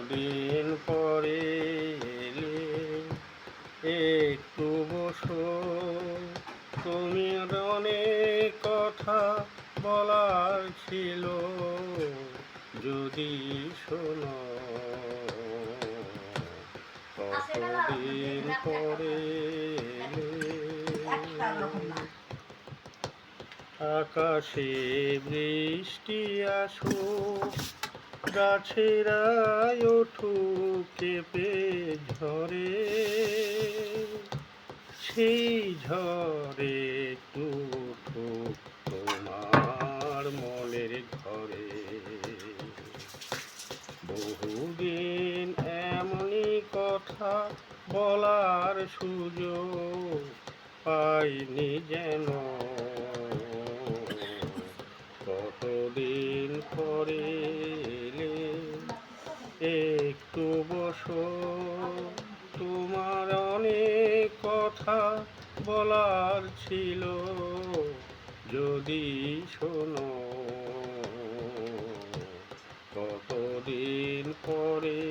কতদিন পরে এলে, একটু বসো, তুমি অনেক কথা বলার ছিল, যদি শোনো। কতদিন পরে এলে, আকাশে বৃষ্টি আসুক, গাছেরা উঠুক কেঁপে ঝরে, সেই ঝরে একটু উঠুক তোমার মনের ঘরে। বহুদিন এমনই কথা বলার সুযোগ পাইনি যেন, কতদিন পরে এলে, একটু বসো, তোমার অনেক কথা বলার ছিল, যদি শোনো। কতদিন পরে